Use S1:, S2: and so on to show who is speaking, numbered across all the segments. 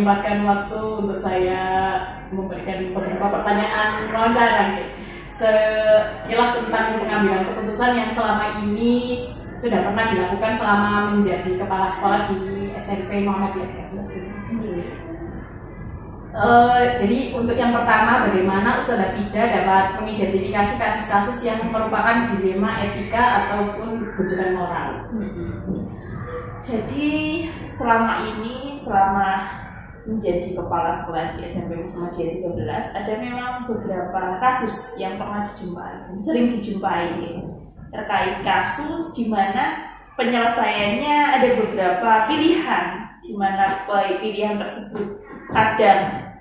S1: menyempatkan waktu untuk saya memberikan beberapa pertanyaan wawancara. Sekilas tentang pengambilan keputusan yang selama ini sudah pernah dilakukan selama menjadi kepala sekolah di SMP Muhammadiyah Gaza. Jadi untuk yang pertama, bagaimana Ustazah Fida dapat mengidentifikasi kasus-kasus yang merupakan dilema etika ataupun bocoran moral?
S2: Jadi selama menjadi kepala sekolah di SMP Muhammadiyah 13, ada memang beberapa kasus yang pernah sering dijumpai terkait kasus di mana penyelesaiannya ada beberapa pilihan, di mana pilihan tersebut kadang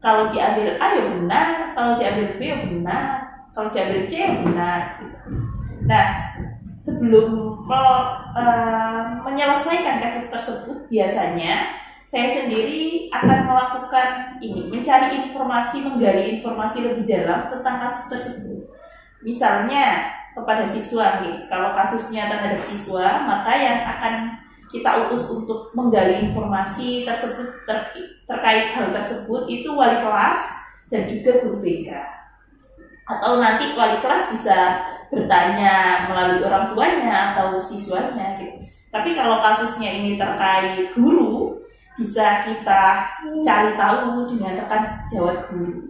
S2: kalau diambil A ya benar, kalau diambil B ya benar, kalau diambil C ya benar. Nah, sebelum menyelesaikan kasus tersebut, biasanya saya sendiri akan melakukan mencari informasi, menggali informasi lebih dalam tentang kasus tersebut. Misalnya kepada siswa kalau kasusnya terhadap siswa, maka yang akan kita utus untuk menggali informasi tersebut terkait hal tersebut itu wali kelas dan juga guru BK. Atau nanti wali kelas bisa bertanya melalui orang tuanya atau siswanya Tapi kalau kasusnya ini terkait guru, bisa kita cari tahu dengan rekan sejawat guru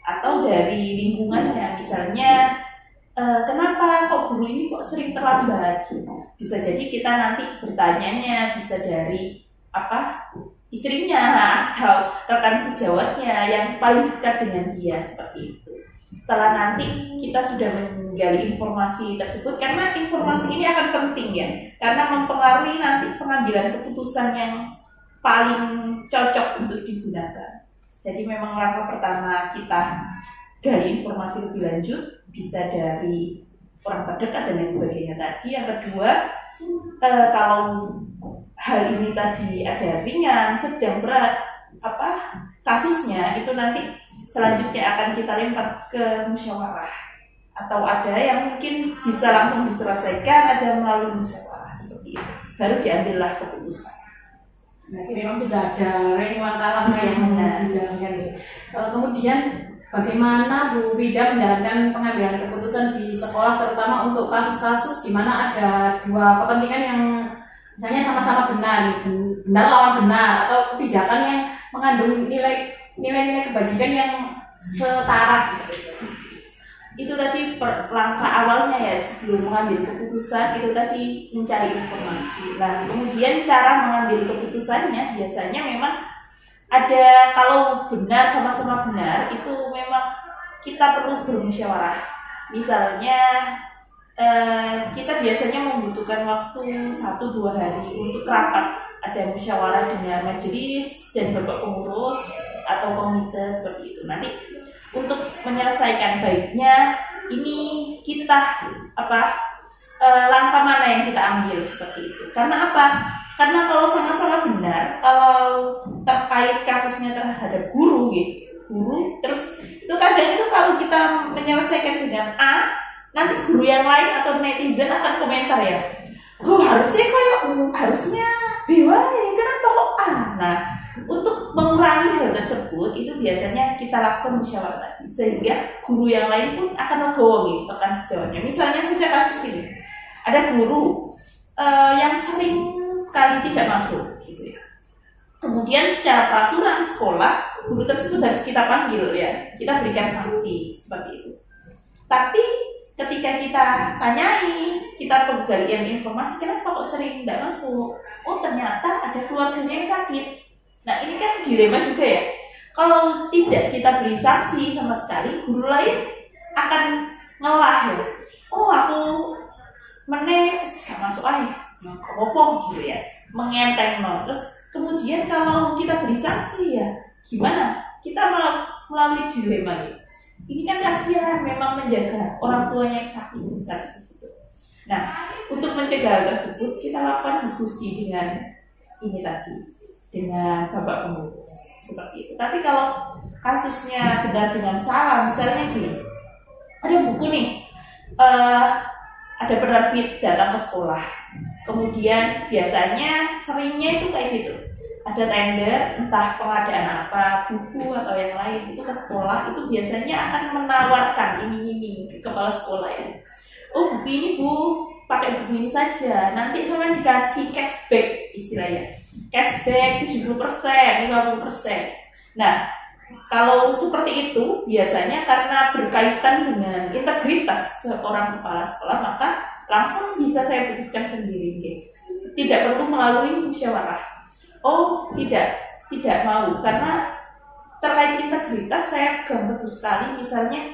S2: Atau dari lingkungannya, misalnya kenapa kok guru ini kok sering terlambat Bisa jadi kita nanti bertanyanya bisa dari istrinya atau rekan sejawatnya yang paling dekat dengan dia, seperti itu. Setelah nanti kita sudah menggali informasi tersebut, karena informasi ini akan penting karena mempengaruhi nanti pengambilan keputusan yang paling cocok untuk digunakan. Jadi memang langkah pertama kita gali informasi lebih lanjut, bisa dari orang terdekat dan lain sebagainya tadi. Yang kedua, kalau hal ini tadi ada ringan, sedang, berat, kasusnya itu nanti selanjutnya akan kita lempar ke musyawarah. Atau ada yang mungkin bisa langsung diselesaikan, ada melalui musyawarah seperti itu. Baru diambillah keputusan.
S1: Nah, memang sudah ada langkah-langkah yang dijalankan. Kemudian bagaimana Bu Fida menjalankan pengambilan keputusan di sekolah, terutama untuk kasus-kasus di mana ada dua kepentingan yang misalnya sama-sama benar lawan benar, atau kebijakan yang mengandung nilai-nilai kebajikan yang setara seperti itu.
S2: Itu tadi langkah awalnya sebelum mengambil keputusan itu tadi mencari informasi. Nah, kemudian cara mengambil keputusannya biasanya memang ada, kalau benar sama-sama benar itu memang kita perlu bermusyawarah. Misalnya kita biasanya membutuhkan waktu 1-2 hari untuk rapat, ada musyawarah dengan majelis dan bapak pengurus atau komite seperti itu. Nanti untuk menyelesaikan baiknya ini kita langkah mana yang kita ambil seperti itu. Karena Karena kalau sama-sama benar, kalau terkait kasusnya terhadap guru terus itu kadang itu kalau kita menyelesaikan dengan A, nanti guru yang lain atau netizen akan komentar harusnya B wae, kenapa kok A? Nah, untuk mengurangi hal tersebut itu biasanya kita lakukan musyawarah tadi, sehingga guru yang lain pun akan legowo rekan sejawatnya. Misalnya saja kasus ini, ada guru yang sering sekali tidak masuk Kemudian secara peraturan sekolah, guru tersebut harus kita panggil kita berikan sanksi seperti itu. Tapi ketika kita tanyai, kita penggalian informasi, kenapa kok sering tidak masuk? Oh, ternyata ada keluarganya yang sakit. Nah, ini kan dilema juga Kalau tidak kita beri sanksi sama sekali, guru lain akan ngelah Oh, aku gak masuk ngopong mengenteng Terus kemudian kalau kita beri sanksi gimana? Kita melalui dilema Ini kan kasihan memang menjaga orang tuanya yang sakit gitu. Nah, untuk mencegah tersebut kita lakukan diskusi dengan dengan bapak pengurus seperti itu. Tapi kalau kasusnya benar dengan salah, misalnya ada buku ada penerbit datang ke sekolah, kemudian biasanya seringnya itu kayak ada tender, entah pengadaan apa, buku atau yang lain, itu ke sekolah, itu biasanya akan menawarkan iming-iming ke kepala sekolah ya. Oh buku ini bu, pakai buku ini saja, nanti sama dikasih cashback istilahnya. Cashback 70%, 50%. Nah, kalau seperti itu, biasanya karena berkaitan dengan integritas seorang kepala sekolah, maka langsung bisa saya putuskan sendiri. Tidak perlu melalui musyawarah. Oh, tidak mau, karena terkait integritas saya gambar sekali. Misalnya,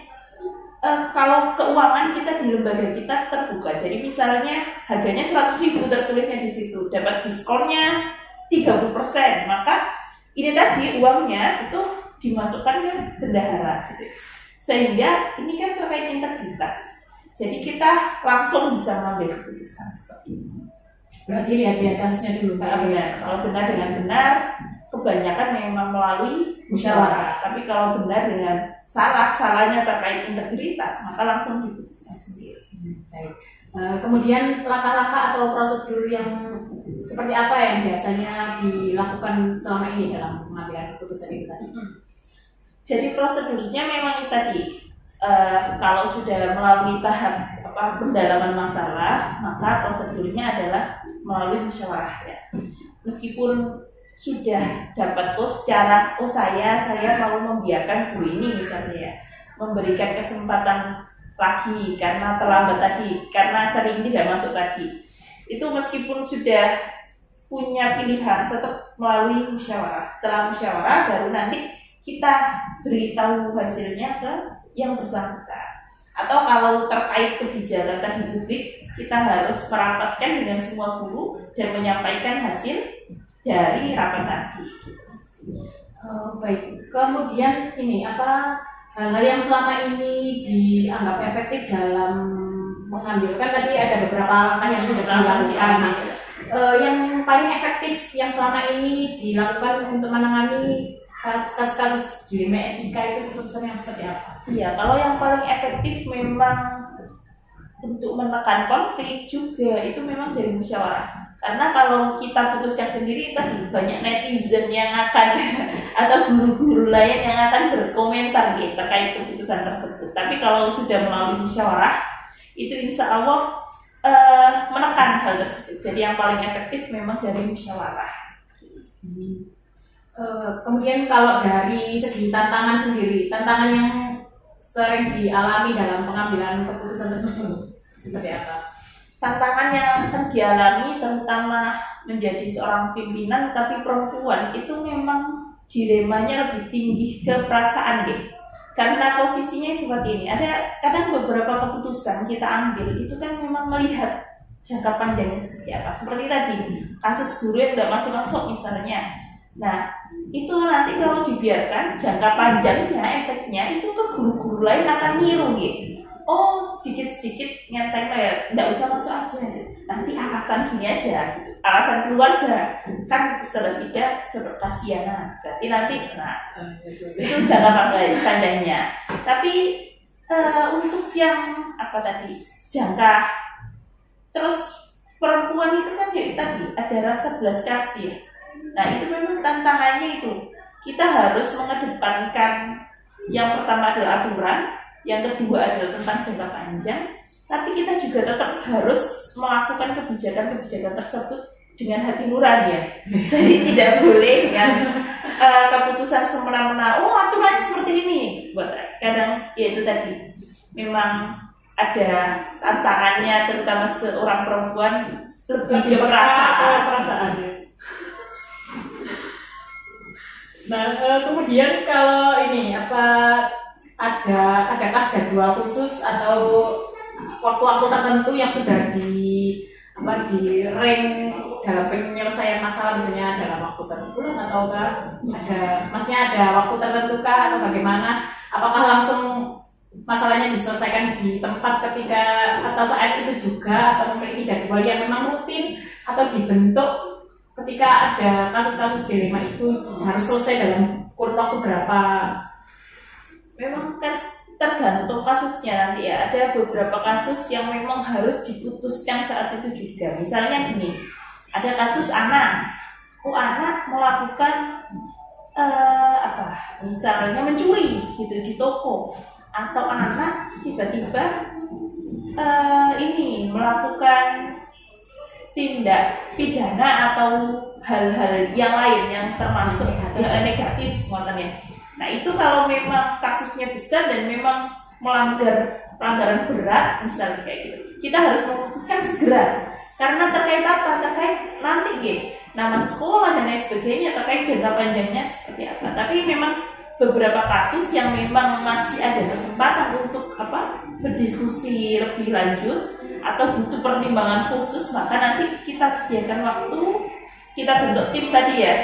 S2: kalau keuangan kita di lembaga kita terbuka, jadi misalnya harganya 100.000 tertulisnya di situ, dapat diskonnya 30%, maka ini tadi uangnya itu dimasukkan ke bendahara, gitu. Sehingga ini kan terkait integritas. Jadi kita langsung bisa mengambil keputusan seperti ini.
S1: Berarti lihat kasusnya dulu, Pak.
S2: Benar. Kalau benar dengan benar, kebanyakan memang melalui musyawarah. Tapi kalau benar dengan salahnya terkait integritas, maka langsung diputuskan sendiri.
S1: Baik. Kemudian langkah-langkah atau prosedur yang seperti apa yang biasanya dilakukan selama ini dalam pengambilan keputusan itu tadi?
S2: Jadi prosedurnya memang tadi, kalau sudah melalui tahap pendalaman masalah, maka prosedurnya adalah melalui musyawarah ya. Meskipun sudah dapat secara saya mau membiarkan guru ini misalnya ya, memberikan kesempatan lagi karena terlambat tadi, karena sering tidak masuk tadi, itu meskipun sudah punya pilihan tetap melalui musyawarah. Setelah musyawarah baru nanti kita beritahu hasilnya ke yang bersangkutan. Atau kalau terkait kebijakan tadi publik, kita harus merapatkan dengan semua guru dan menyampaikan hasil dari rapat tadi.
S1: Baik. Kemudian ini hal-hal yang selama ini dianggap efektif dalam mengambil, kan tadi ada beberapa langkah yang sudah dilakukan. Yang paling efektif yang selama ini dilakukan untuk menangani kasus-kasus dilema etika itu keputusan yang seperti apa?
S2: Iya, kalau yang paling efektif memang untuk menekan konflik juga itu memang dari musyawarah. Karena kalau kita putuskan sendiri tadi banyak netizen yang akan atau guru-guru lain yang akan berkomentar gitu terkait keputusan tersebut. Tapi kalau sudah melalui musyawarah itu insya Allah menekan hal tersebut. Jadi yang paling efektif memang dari musyawarah.
S1: Kemudian kalau dari segi tantangan sendiri, tantangan yang sering dialami dalam pengambilan keputusan tersebut seperti apa?
S2: Tantangan yang akan dialami terutama menjadi seorang pimpinan tapi perempuan itu memang dilemanya lebih tinggi ke perasaan deh. Karena posisinya seperti ini, ada kadang beberapa keputusan kita ambil itu kan memang melihat jangka panjangnya seperti apa. Seperti tadi kasus guru yang tidak masuk misalnya. Nah itu nanti kalau dibiarkan jangka panjangnya efeknya itu ke guru-guru lain akan niru gitu. Oh sedikit-sedikit nyenteng kayak nggak usah masuk aja, nanti alasan gini aja gitu, alasan keluarga kan tidak kasihan, berarti nanti itu jangka panjangnya. Tapi untuk yang jangka terus perempuan itu kan ya tadi ada rasa belas kasih. Nah itu memang tantangannya itu kita harus mengedepankan yang pertama adalah aturan, yang kedua adalah tentang jangka panjang, tapi kita juga tetap harus melakukan kebijakan-kebijakan tersebut dengan hati nurani ya. Jadi tidak boleh dengan keputusan semena-mena. Oh aturannya seperti ini. Kadang ya itu tadi memang ada tantangannya, terutama seorang perempuan lebih perasaan.
S1: Nah, kemudian kalau ini adakah jadwal khusus atau waktu-waktu tertentu yang sudah di rank dalam penyelesaian masalah, misalnya dalam waktu 1 bulan ataukah ada waktu tertentu kah atau bagaimana? Apakah langsung masalahnya diselesaikan di tempat ketika atau saat itu juga, atau memiliki jadwal yang memang rutin atau dibentuk ketika ada kasus-kasus dilema itu harus selesai dalam kurun waktu berapa?
S2: Memang kan tergantung kasusnya nanti ya. Ada beberapa kasus yang memang harus diputuskan saat itu juga. Misalnya gini, ada kasus anak anak melakukan misalnya mencuri gitu di toko, atau anak tiba-tiba melakukan tindak pidana atau hal-hal yang lain yang termasuk negatif makanya. Nah itu kalau memang kasusnya besar dan memang melanggar pelanggaran berat misalnya kayak gitu, kita harus memutuskan segera. Karena terkait apa? Terkait nanti nama sekolah dan lain sebagainya, terkait jangka panjangnya seperti apa. Tapi memang beberapa kasus yang memang masih ada kesempatan untuk berdiskusi lebih lanjut atau butuh pertimbangan khusus, maka nanti kita sediakan waktu, kita bentuk tim tadi ya.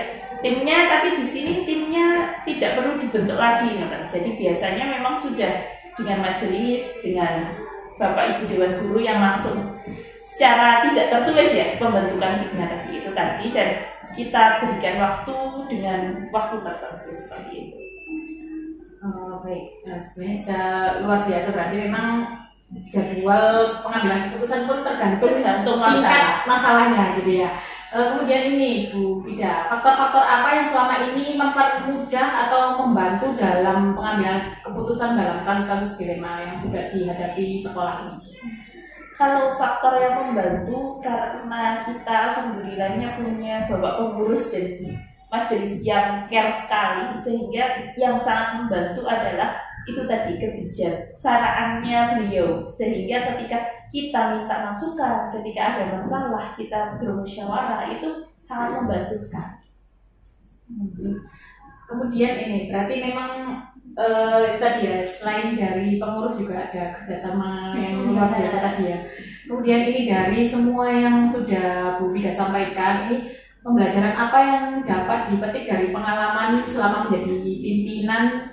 S2: Timnya, tapi di sini timnya tidak perlu dibentuk lagi, jadi biasanya memang sudah dengan majelis, dengan Bapak Ibu Dewan Guru yang langsung secara tidak tertulis ya pembentukan timnya tadi, dan kita berikan waktu dengan waktu tertentu seperti itu.
S1: Baik, sebenarnya sudah luar biasa, berarti memang jadwal pengambilan keputusan pun tergantung tingkat masalahnya gitu ya. Kemudian ini Bu Vida, faktor-faktor apa yang selama ini mempermudah atau membantu dalam pengambilan keputusan dalam kasus-kasus dilema yang sudah dihadapi sekolah ini?
S2: Kalau faktor yang membantu, karena kita alhamdulillahnya punya Bapak Pengurus dan majelis yang care sekali, sehingga yang sangat membantu adalah itu tadi kebijaksanaannya beliau, sehingga ketika kita minta masukan, ketika ada masalah kita bermusyawarah, itu sangat membantu sekali.
S1: Kemudian ini berarti memang tadi ya, selain dari pengurus juga ada kerjasama yang luar biasa tadi ya. Kemudian ini dari semua yang sudah Bu Vida sampaikan, ini pembelajaran apa yang dapat dipetik dari pengalaman selama menjadi pimpinan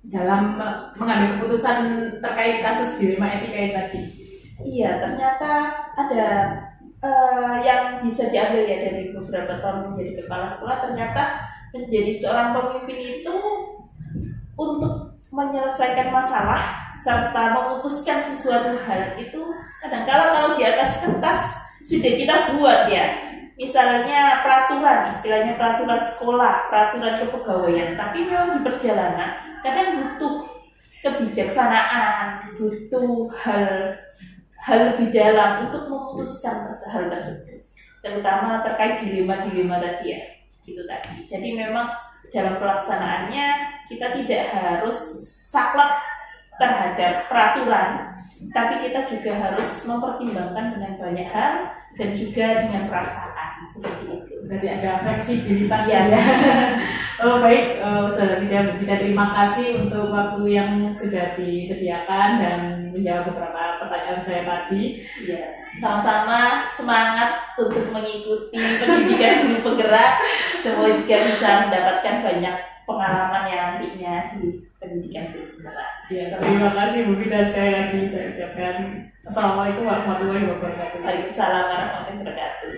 S1: dalam mengambil keputusan terkait kasus dilema etika yang tadi?
S2: Iya, ternyata ada yang bisa diambil ya dari beberapa tahun menjadi kepala sekolah. Ternyata menjadi seorang pemimpin itu untuk menyelesaikan masalah serta memutuskan sesuatu hal itu kadang-kala kalau di atas kertas sudah kita buat ya. Misalnya peraturan, istilahnya peraturan sekolah, peraturan kepegawaian, tapi memang di perjalanan kadang butuh kebijaksanaan, butuh hal lebih dalam untuk memutuskan hal tersebut, terutama terkait dilema-dilema tadi ya, itu tadi. Jadi memang dalam pelaksanaannya kita tidak harus saklek terhadap peraturan, tapi kita juga harus mempertimbangkan dengan banyak hal dan juga dengan perasaan seperti itu.
S1: Berarti ada fleksibilitas ya. Baik, Saudara Vida, terima kasih untuk waktu yang sudah disediakan dan menjawab beberapa pertanyaan saya tadi.
S2: Ya, sama-sama semangat untuk mengikuti pendidikan guru penggerak. Semoga juga bisa mendapatkan banyak pengalaman yang nantinya di pendidikan guru penggerak.
S1: Ya, terima kasih Bu Vida, sekali lagi saya ucapkan Assalamualaikum warahmatullahi wabarakatuh.
S2: Waalaikumsalam warahmatullahi wabarakatuh.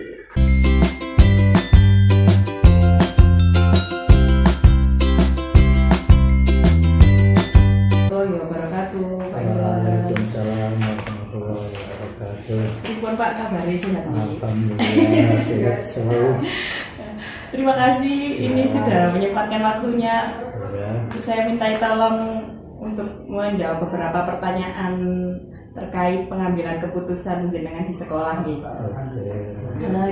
S3: Waalaikumsalam warahmatullahi wabarakatuh.
S1: Ribuan Pak, kabarnya sehat?
S3: Alhamdulillah sehat selalu.
S1: Terima kasih ini sudah menyempatkan waktunya.
S3: Ya.
S1: Saya minta tolong untuk menjawab beberapa pertanyaan terkait pengambilan keputusan jenengan di sekolah nih.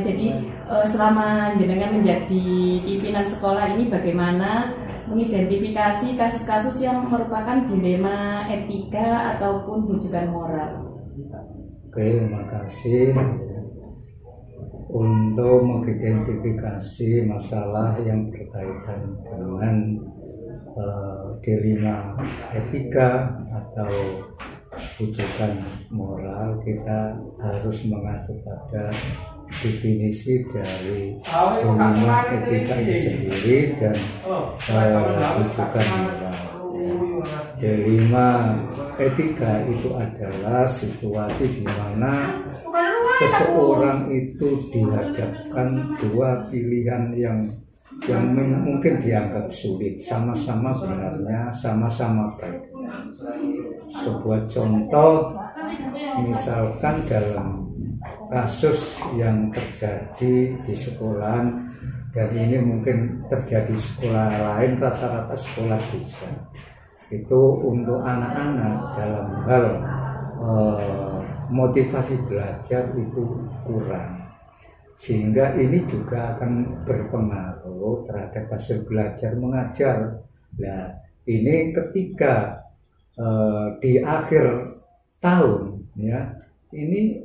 S1: Jadi selama jenengan menjadi pimpinan sekolah ini bagaimana mengidentifikasi kasus-kasus yang merupakan dilema etika ataupun bujukan moral?
S3: Oke, terima kasih. Untuk mengidentifikasi masalah yang berkaitan dengan dilema etika atau bujukan moral, kita harus mengacu pada definisi dari dilema etika itu sendiri dan bujukan moral. Dilema etika itu adalah situasi di mana seseorang itu dihadapkan dua pilihan yang mungkin dianggap sulit, sama-sama benarnya, sama-sama baik. Sebuah contoh, misalkan dalam kasus yang terjadi di sekolahan dan ini mungkin terjadi sekolah lain, rata-rata sekolah desa itu untuk anak-anak dalam hal motivasi belajar itu kurang, sehingga ini juga akan berpengaruh terhadap hasil belajar mengajar. Nah, ini ketika di akhir tahun ya, ini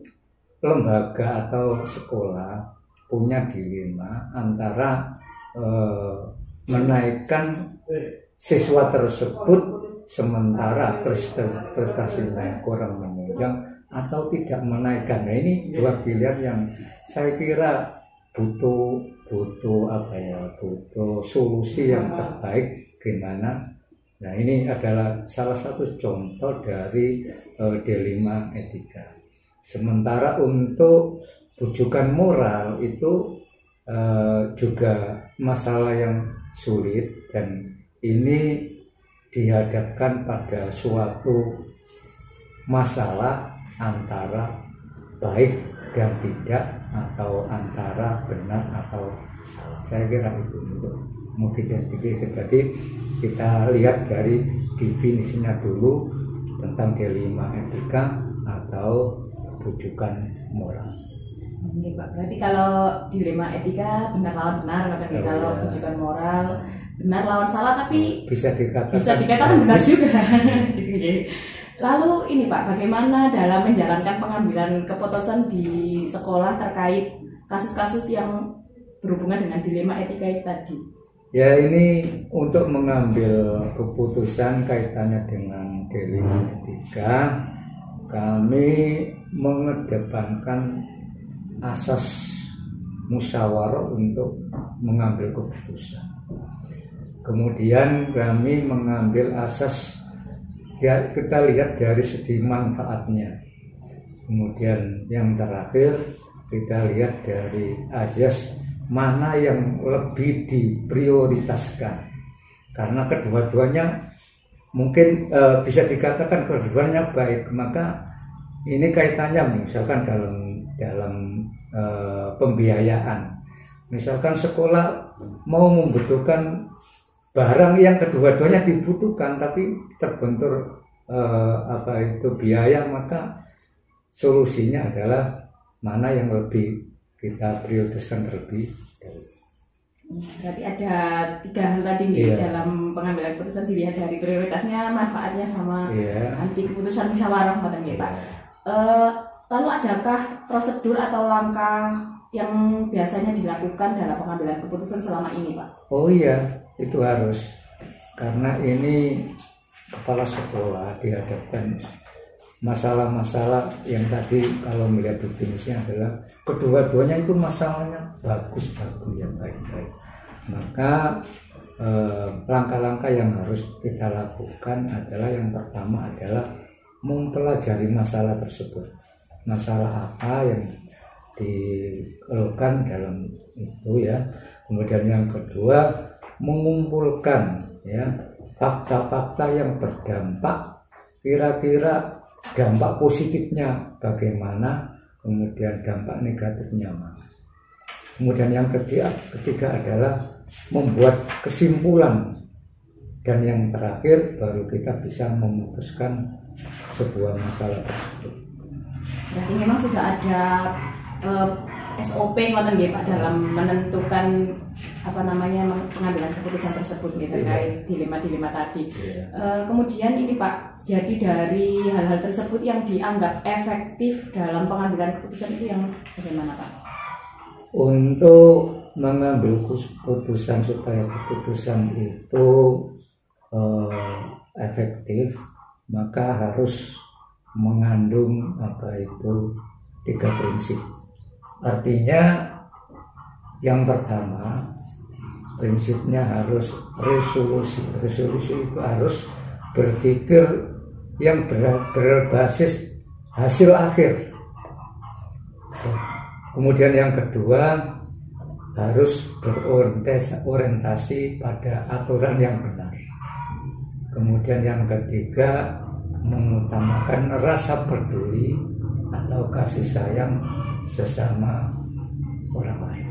S3: lembaga atau sekolah punya dilema antara menaikkan siswa tersebut sementara prestasinya kurang menunjang atau tidak menaikkan. Nah, ini dua pilihan yang saya kira butuh solusi yang terbaik gimana. Nah, ini adalah salah satu contoh dari dilema etika. Sementara untuk rujukan moral itu juga masalah yang sulit, dan ini dihadapkan pada suatu masalah antara baik dan tidak, atau antara benar atau salah. Saya kira itu untuk mengidentifikasi. Jadi kita lihat dari definisinya dulu tentang dilema etika atau rujukan moral.
S1: Oke Pak, berarti kalau dilema etika benar lawan benar, katanya. Kalau rujukan moral benar lawan salah, tapi
S3: bisa dikatakan
S1: benar juga. Gitu. Lalu ini Pak, bagaimana dalam menjalankan pengambilan keputusan di sekolah terkait kasus-kasus yang berhubungan dengan dilema etika itu tadi?
S3: Ya, ini untuk mengambil keputusan kaitannya dengan dilema etika, kami mengedepankan asas musyawarah untuk mengambil keputusan. Kemudian kami mengambil asas, ya, kita lihat dari segi manfaatnya. Kemudian yang terakhir kita lihat dari asas mana yang lebih diprioritaskan, karena kedua-duanya mungkin bisa dikatakan kedua-duanya baik. Maka ini kaitannya misalkan dalam pembiayaan, misalkan sekolah mau membutuhkan barang yang kedua-duanya dibutuhkan tapi terbentur biaya, maka solusinya adalah mana yang lebih kita prioritaskan terlebih dahulu.
S1: Berarti ada 3 hal tadi nih dalam pengambilan keputusan, dilihat dari prioritasnya, manfaatnya, sama nanti keputusan musyawarah katanya Pak. Lalu adakah prosedur atau langkah yang biasanya dilakukan dalam pengambilan keputusan selama ini Pak? Oh
S3: iya, itu harus, karena ini kepala sekolah dihadapkan masalah-masalah yang tadi kalau melihat definisinya adalah kedua-duanya itu masalahnya bagus yang baik-baik. Maka langkah-langkah yang harus kita lakukan adalah, yang pertama adalah mempelajari masalah tersebut. Masalah apa yang dikeluhkan dalam itu ya. Kemudian yang kedua, mengumpulkan ya fakta-fakta yang berdampak, kira-kira dampak positifnya bagaimana, kemudian dampak negatifnya mana. Kemudian yang ketiga adalah membuat kesimpulan, dan yang terakhir baru kita bisa memutuskan sebuah masalah tersebut.
S1: Berarti memang sudah ada SOP ngoten nggih Pak dalam menentukan pengambilan keputusan tersebut gitu, terkait dilema-dilema tadi. Kemudian ini Pak, jadi dari hal-hal tersebut yang dianggap efektif dalam pengambilan keputusan itu yang bagaimana Pak?
S3: Untuk mengambil keputusan supaya keputusan itu efektif, maka harus mengandung 3 prinsip. Artinya yang pertama, prinsipnya harus resolusi. Resolusi itu harus berpikir yang berbasis hasil akhir. Kemudian yang kedua, harus berorientasi pada aturan yang benar. Kemudian yang ketiga, mengutamakan rasa peduli atau kasih sayang sesama orang lain.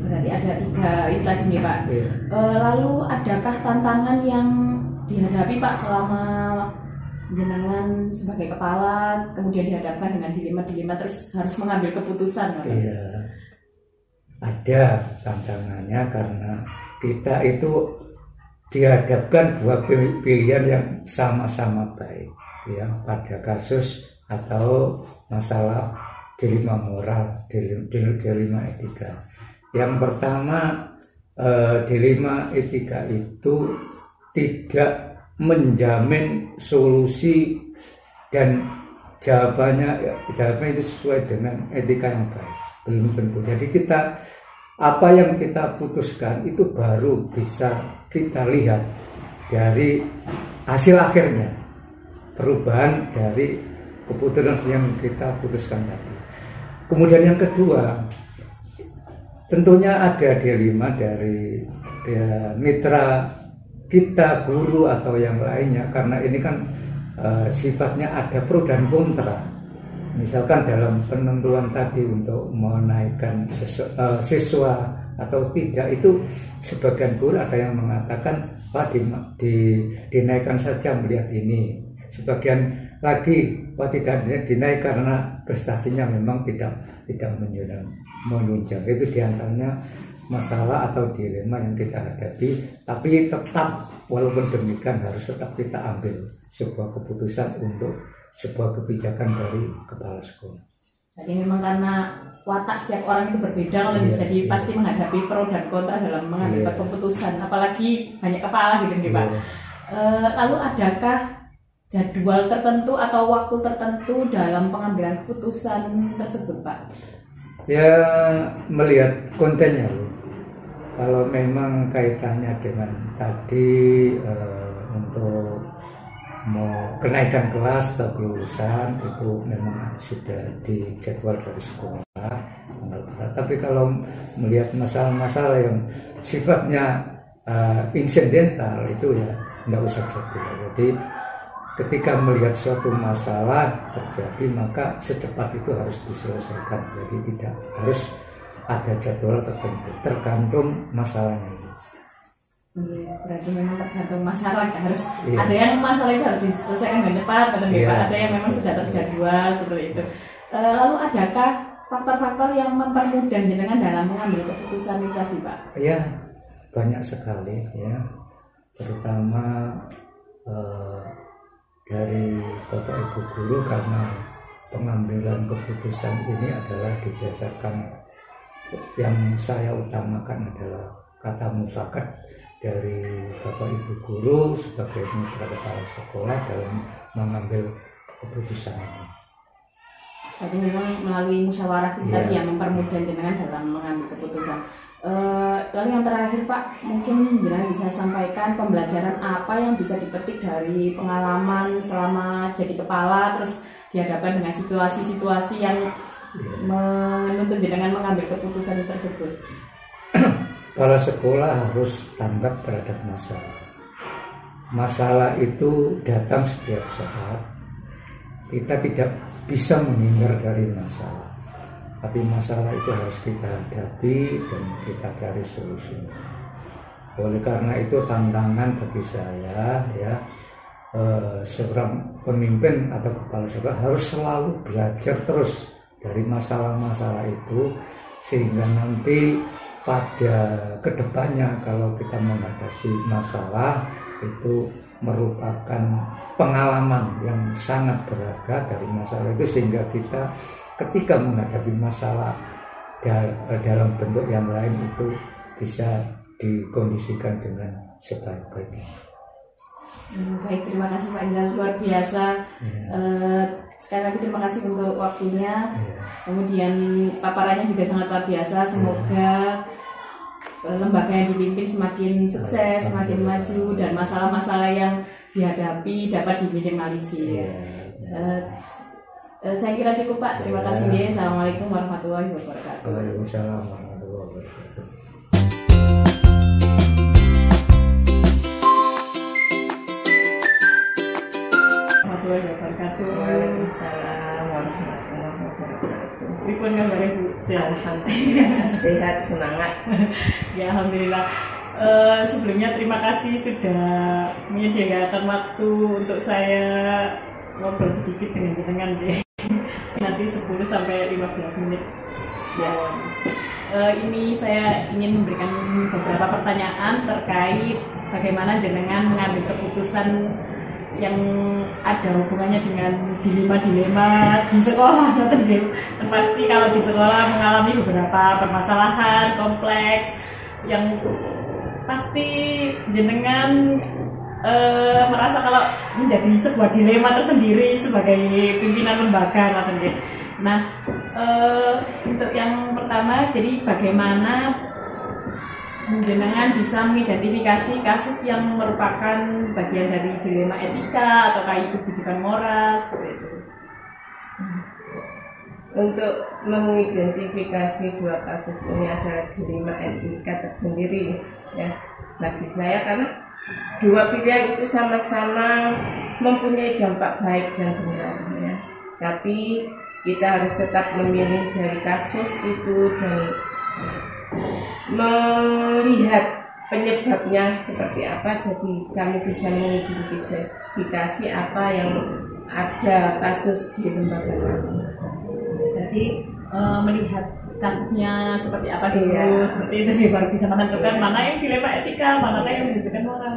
S1: Berarti ada 3 itu tadi nih Pak.
S3: Iya.
S1: Lalu adakah tantangan yang dihadapi Pak selama jenengan sebagai kepala kemudian dihadapkan dengan dilema-dilema terus harus mengambil keputusan Pak?
S3: Iya, ada tantangannya karena kita itu dihadapkan 2 pilihan yang sama-sama baik, ya, pada kasus atau masalah dilema moral, dilema etika. Yang pertama, dilema etika itu tidak menjamin solusi dan jawabannya itu sesuai dengan etika yang baik, belum tentu. Jadi apa yang kita putuskan itu baru bisa kita lihat dari hasil akhirnya, perubahan dari keputusan yang kita putuskan tadi. Kemudian yang kedua, tentunya ada dilema dari mitra kita, guru atau yang lainnya, karena ini kan sifatnya ada pro dan kontra. Misalkan dalam penentuan tadi untuk menaikkan siswa atau tidak, itu sebagian guru ada yang mengatakan dinaikkan saja melihat ini, sebagian lagi tidak dinaik karena prestasinya memang tidak menunjang. Itu diantaranya masalah atau dilema yang kita hadapi, tapi tetap walaupun demikian harus tetap kita ambil sebuah keputusan untuk sebuah kebijakan dari kepala sekolah.
S1: Jadi memang karena watak setiap orang itu berbeda, jadi pasti menghadapi pro dan kontra dalam mengambil keputusan, apalagi banyak kepala gitu nih Pak. Lalu adakah jadwal tertentu atau waktu tertentu dalam pengambilan keputusan tersebut Pak?
S3: Ya, melihat kontennya. Kalau memang kaitannya dengan tadi untuk mau kenaikan kelas atau kelulusan, itu memang sudah dijadwal dari sekolah. Tapi kalau melihat masalah-masalah yang sifatnya insidental, itu ya nggak usah jadwal. Jadi ketika melihat suatu masalah terjadi, maka secepat itu harus diselesaikan. Jadi tidak harus ada jadwal tertentu, tergantung masalahnya.
S1: Iya, berarti memang tergantung masalah, harus ada yang masalah itu harus diselesaikan dengan cepat, ada yang memang sudah terjadwal seperti itu. Lalu adakah faktor-faktor yang mempermudah jenengan dalam mengambil keputusan itu tadi Pak?
S3: Ya, banyak sekali ya, terutama dari Bapak Ibu guru, karena pengambilan keputusan ini adalah didasarkan, yang saya utamakan adalah kata mufakat dari Bapak Ibu guru sebagai mitra kepala sekolah dalam mengambil keputusan ini.
S1: Jadi memang melalui musyawarah kita yang mempermudah jenengan dalam mengambil keputusan. Lalu yang terakhir Pak, mungkin jenengan bisa sampaikan pembelajaran apa yang bisa dipetik dari pengalaman selama jadi kepala, terus dihadapkan dengan situasi-situasi yang menuntut jenengan mengambil keputusan tersebut.
S3: Kepala sekolah harus tanggap terhadap masalah. Masalah itu datang setiap saat. Kita tidak bisa menghindar dari masalah, tapi masalah itu harus kita hadapi dan kita cari solusinya. Oleh karena itu tantangan bagi saya ya, seorang pemimpin atau kepala sekolah harus selalu belajar terus dari masalah-masalah itu, sehingga nanti pada kedepannya kalau kita menghadapi masalah itu merupakan pengalaman yang sangat berharga dari masalah itu, sehingga kita ketika menghadapi masalah dalam bentuk yang lain itu bisa dikondisikan dengan sebaik-baiknya.
S1: Baik, terima kasih Pak Ilham, luar biasa. Sekali lagi terima kasih untuk waktunya. Kemudian paparannya juga sangat luar biasa. Semoga lembaga yang dipimpin semakin sukses, semakin maju, dan masalah-masalah yang dihadapi dapat diminimalisir. Saya kira cukup Pak. Terima kasih. Assalamualaikum warahmatullahi wabarakatuh.
S3: Waalaikumsalam warahmatullahi wabarakatuh.
S2: Waalaikumsalam warahmatullahi wabarakatuh.
S1: Pripun kabar Bu?
S4: Alhamdulillah sehat, semangat.
S1: Ya alhamdulillah. Sebelumnya terima kasih sudah menyediakan waktu untuk saya ngobrol sedikit dengan jenengan deh. Nanti 10 sampai 15 menit.
S4: Siap.
S1: Ini saya ingin memberikan beberapa pertanyaan terkait bagaimana jenengan mengambil keputusan yang ada hubungannya dengan dilema-dilema di sekolah. Pasti kalau di sekolah mengalami beberapa permasalahan kompleks yang pasti jenengan merasa kalau menjadi sebuah dilema tersendiri sebagai pimpinan lembaga. Nah, untuk yang pertama, jadi bagaimana jenengan bisa mengidentifikasi kasus yang merupakan bagian dari dilema etika atau itu bujukan moral seperti itu?
S4: Untuk mengidentifikasi dua kasus ini adalah dilema etika tersendiri ya bagi saya, karena dua pilihan itu sama-sama mempunyai dampak baik dan benar ya. Tapi kita harus tetap memilih dari kasus itu dan melihat penyebabnya seperti apa, jadi kami bisa mengidentifikasi apa yang ada kasus di lembaga kami.
S1: Jadi melihat kasusnya seperti apa dulu, seperti itu baru bisa menentukan mana yang dilema etika, mana yang membutuhkan moral.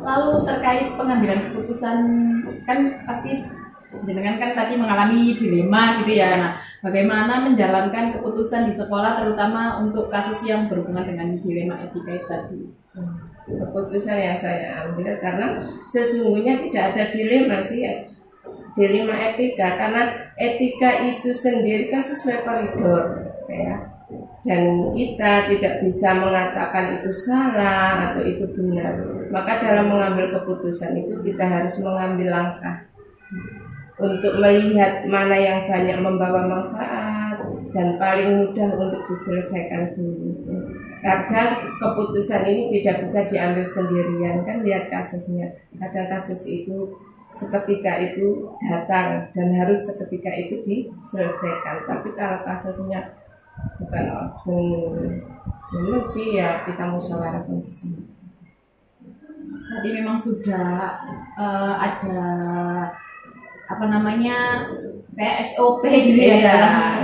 S1: Lalu terkait pengambilan keputusan, kan pasti jenengan kan tadi mengalami dilema gitu ya. Nah, bagaimana menjalankan keputusan di sekolah terutama untuk kasus yang berhubungan dengan dilema etika itu tadi?
S4: Keputusan yang saya ambil karena sesungguhnya tidak ada dilema sih ya. Dilema etika, karena etika itu sendiri kan sesuai koridor ya. Dan kita tidak bisa mengatakan itu salah atau itu benar. Maka dalam mengambil keputusan itu kita harus mengambil langkah untuk melihat mana yang banyak membawa manfaat dan paling mudah untuk diselesaikan dulu. Kadang keputusan ini tidak bisa diambil sendirian, kan lihat kasusnya. Kadang kasus itu seketika itu datang dan harus seketika itu diselesaikan. Tapi kalau kasusnya bukan sih ya kita musyawarahkan di sini.
S1: Tadi memang sudah ada apa namanya kayak SOP gitu ya,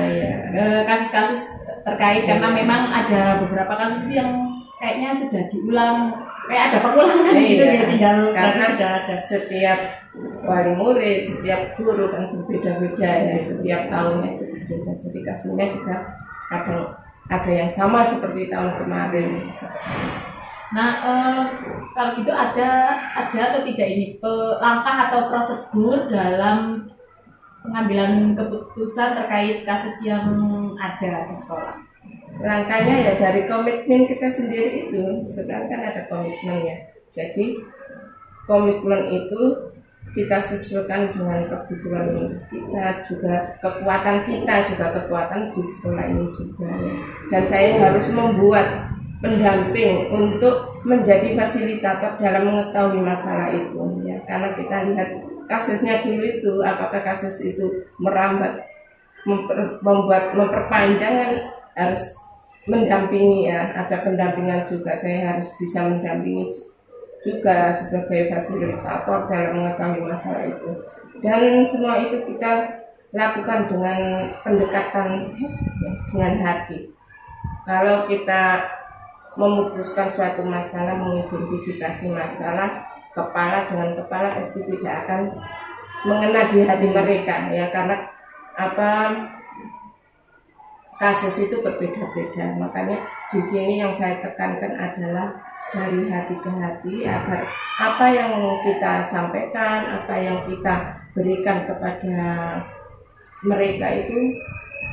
S1: kasus-kasus terkait karena memang ada beberapa kasus yang kayaknya sudah diulang, kayak ada pengulangan gitu ya, tinggal
S4: karena
S1: sudah ada.
S4: Setiap wali murid, setiap guru kan berbeda-beda ya, setiap tahunnya itu berbeda. Jadi kasusnya juga kadang ada yang sama seperti tahun kemarin.
S1: Nah, kalau gitu ada atau tidak ini langkah atau prosedur dalam pengambilan keputusan terkait kasus yang ada di sekolah?
S4: Langkahnya ya dari komitmen kita sendiri itu, sedangkan ada komitmennya. Jadi komitmen itu kita sesuaikan dengan kebutuhan kita juga, kekuatan kita juga, kekuatan di sekolah ini juga ya. Dan saya harus membuat pendamping untuk menjadi fasilitator dalam mengetahui masalah itu ya. Karena kita lihat kasusnya dulu itu, apakah kasus itu merambat, memperpanjang, kan harus mendampingi ya, ada pendampingan juga. Saya harus bisa mendampingi juga sebagai fasilitator dalam mengetahui masalah itu. Dan semua itu kita lakukan dengan pendekatan dengan hati. Kalau kita memutuskan suatu masalah, mengidentifikasi masalah kepala dengan kepala, pasti tidak akan mengena di hati mereka ya, karena kasus itu berbeda-beda. Makanya di sini yang saya tekankan adalah dari hati ke hati, agar apa yang kita sampaikan, apa yang kita berikan kepada mereka itu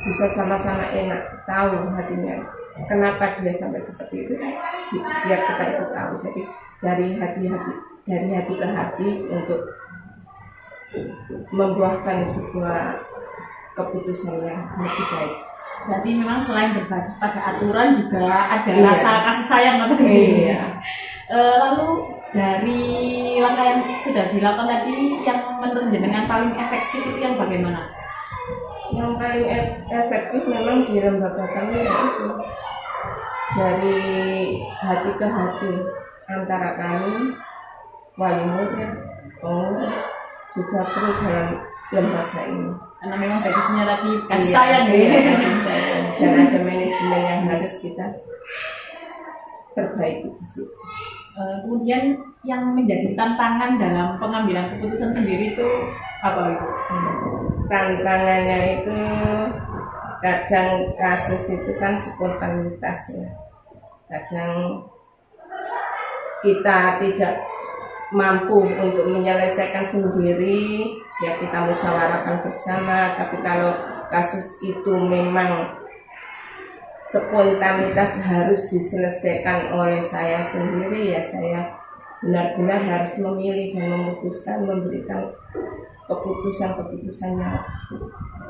S4: bisa sama-sama enak, tahu hatinya kenapa dia sampai seperti itu, biar kita itu tahu. Jadi dari hati ke hati untuk membuahkan sebuah keputusan yang lebih baik.
S1: Berarti memang selain berbasis pada aturan juga ada rasa kasih sayang atau lalu dari langkah yang sudah dilakukan tadi, yang menurut jenengan paling efektif itu yang bagaimana?
S4: Yang paling efektif memang di lembaga kami itu dari hati ke hati antara kami, wali murid, pengurus, juga kru dalam lembaga ini.
S1: Karena memang basisnya tadi kasih
S4: Iya,
S1: sayang ya.
S4: iya, kasih sayang. Dan ada manajemen yang harus kita perbaiki di situ.
S1: Kemudian yang menjadi tantangan dalam pengambilan keputusan sendiri itu apa itu?
S4: Tantangannya itu kadang kasus itu kan spontanitas ya. Kadang kita tidak mampu untuk menyelesaikan sendiri, ya kita musyawarahkan bersama. Tapi kalau kasus itu memang spontanitas harus diselesaikan oleh saya sendiri, ya saya benar-benar harus memilih dan memutuskan, memberikan keputusan-keputusan yang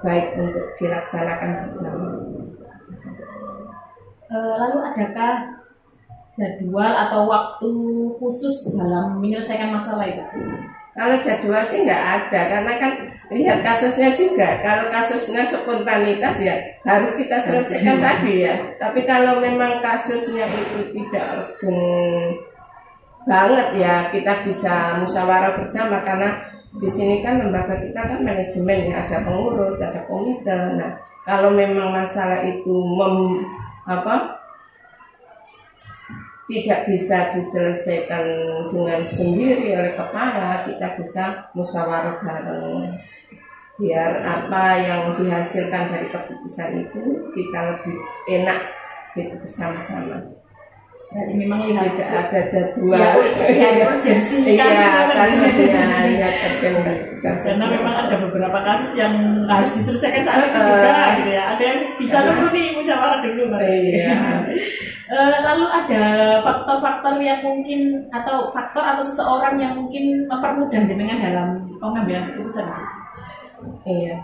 S4: baik untuk dilaksanakan bersama.
S1: Lalu adakah jadwal atau waktu khusus dalam menyelesaikan masalah itu?
S4: Kalau jadwal sih nggak ada, karena kan lihat kasusnya juga. Kalau kasusnya spontanitas ya harus kita selesaikan tadi ya. Tapi kalau memang kasusnya itu tidak banget ya, kita bisa musyawarah bersama, karena di sini kan lembaga kita kan manajemen ya, ada pengurus, ada komite. Nah, kalau memang masalah itu tidak bisa diselesaikan dengan sendiri oleh kepala, kita bisa musyawarah bareng, biar apa yang dihasilkan dari keputusan itu kita lebih enak gitu bersama-sama.
S1: Jadi memang lihat
S4: Tidak ada jadwal,
S1: ya urgensi
S4: kasusnya, lihat urgensi kasusnya.
S1: karena memang ada beberapa kasus yang harus diselesaikan saat itu juga gitu ya. Ada yang bisa dulu nih musyawarah dulu.
S4: Iya.
S1: Lalu ada faktor-faktor yang mungkin atau seseorang yang mungkin mempermudah jenengan dalam pengambilan keputusan.
S4: Iya.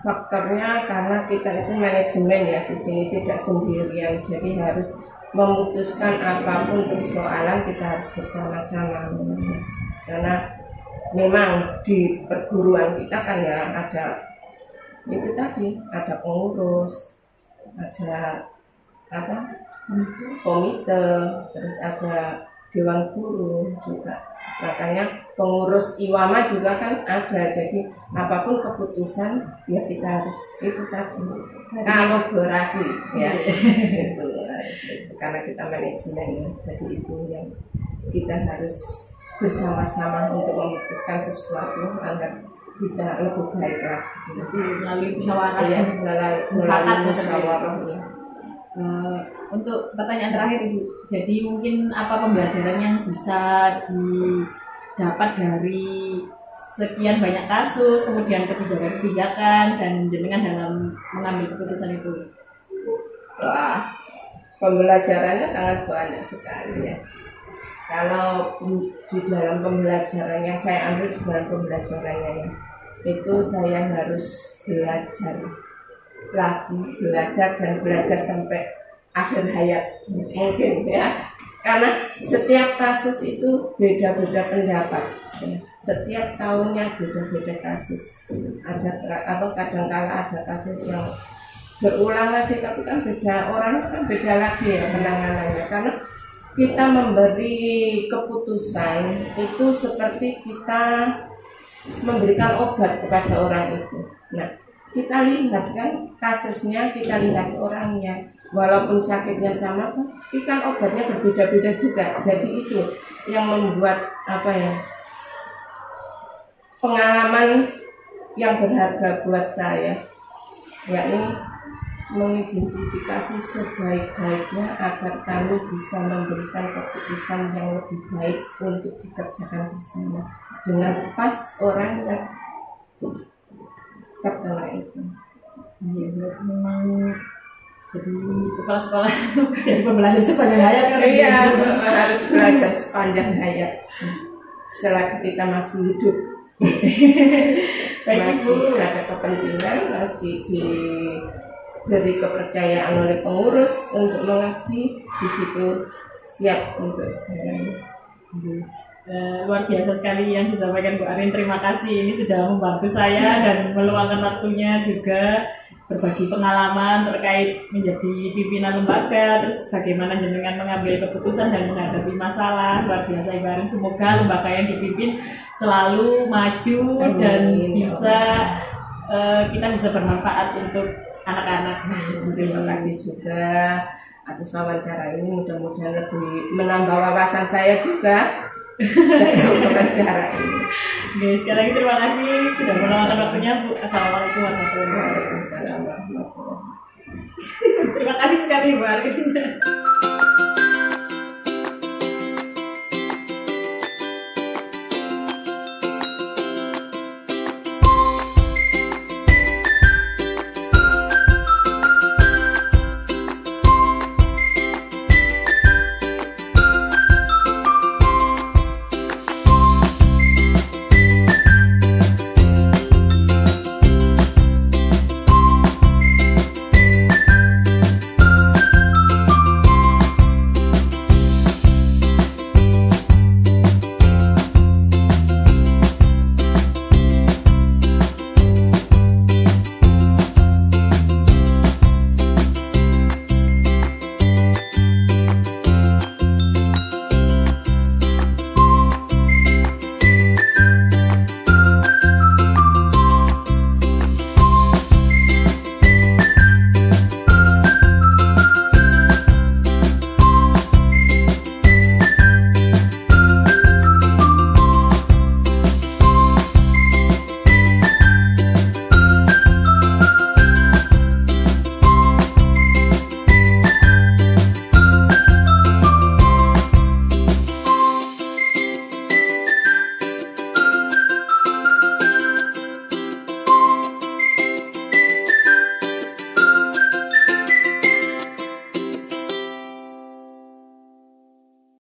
S4: Faktornya karena kita itu manajemen ya, di sini tidak sendirian, jadi harus memutuskan apapun persoalan kita harus bersama-sama. Karena memang di perguruan kita kan ya ada itu tadi, ada pengurus, ada komite, terus ada dewan guru juga. Makanya pengurus IWAMA juga kan ada. Jadi apapun keputusan ya kita harus itu tadi kolaborasi ya. Itu karena kita manajemen ya. Jadi itu yang kita harus bersama-sama untuk memutuskan sesuatu agar bisa lebih baik lagi.
S1: Jadi melalui musyawarah
S4: ya, melalui musyawarah ya.
S1: Untuk pertanyaan terakhir Ibu, jadi mungkin apa pembelajaran yang bisa didapat dari sekian banyak kasus, kemudian kebijakan-kebijakan dan jenengan dalam mengambil keputusan itu?
S4: Wah, pembelajarannya sangat banyak sekali ya. Kalau di dalam pembelajaran yang saya ambil di dalam pembelajarannya ya, itu saya harus belajar lagi, belajar sampai akhir hayat mungkin ya, karena setiap kasus itu beda-beda pendapat ya. Setiap tahunnya beda-beda kasus, ada kadang-kala ada kasus yang berulang lagi, tapi kan beda orang kan beda lagi ya penanganannya, karena kita memberi keputusan itu seperti kita memberikan obat kepada orang itu. Nah, kita lihat kan kasusnya, kita lihat orangnya. Walaupun sakitnya sama, tapi kan obatnya berbeda-beda juga. Jadi itu yang membuat pengalaman yang berharga buat saya, yakni mengidentifikasi sebaik-baiknya agar kami bisa memberikan keputusan yang lebih baik untuk dikerjakan bersama dengan pas orang yang terkena itu.
S1: Iya, memang jadi kepala sekolah jadi pembelajar sepanjang hayat kan?
S4: Iya, harus belajar sepanjang hayat selagi kita masih hidup. Masih ada kepentingan, masih diberi kepercayaan oleh pengurus untuk mengabdi, di situ siap untuk segalanya.
S1: Luar biasa sekali yang disampaikan Bu Arin. Terima kasih, ini sudah membantu saya dan meluangkan waktunya juga berbagi pengalaman terkait menjadi pimpinan lembaga, terus bagaimana jenengan mengambil keputusan dan menghadapi masalah. Luar biasa Ibu Arin. Semoga lembaga yang dipimpin selalu maju dan bisa kita bisa bermanfaat untuk anak-anak.
S4: Terima kasih juga atas wawancara ini, mudah-mudahan lebih menambah wawasan saya juga dalam wawancara ini.
S1: Oke, sekali lagi terima kasih sudah meluangkan waktunya Bu. Assalamualaikum warahmatullahi wabarakatuh.
S4: Waalaikumsalam warahmatullahi wabarakatuh.
S1: Terima kasih sekali Bu Arin.